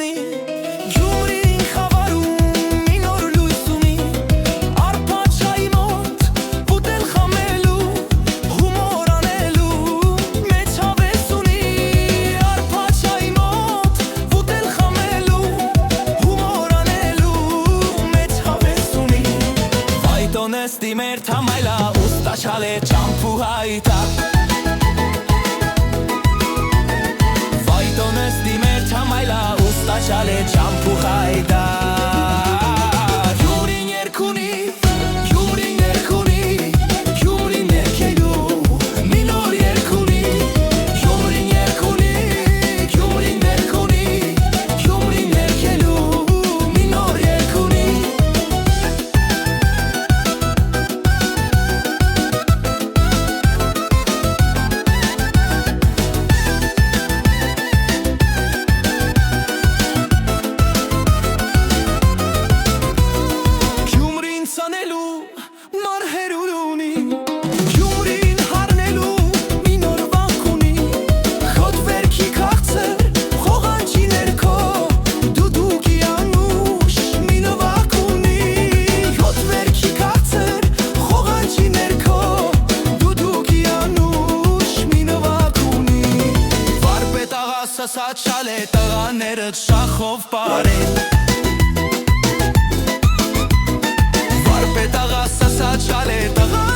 ունի Գյումրին խավարում մի նոր լույս ունի Արփաչայի մոտ ուտել խմելու Հումոր անելու մեծ հավես ունի Արփաչայի մոտ ուտել խմելու Հումոր անելու մեծ հավես ունի Վայտոնեստի մեր թամայլա ուստաշալ է ճամփու հայտա Usta-chale champu hayda Gyumrin yerkuni Gyumrin yerkuni Gyumrin yerkelu Minor yerkuni Gyumrin yerkuni Gyumrin yerkuni Gyumrin yerkelu Minor yerkuni Սասած շալե տղաներըտ շախով պարեն Վարպետ աղա սասած շալե տղաներըտ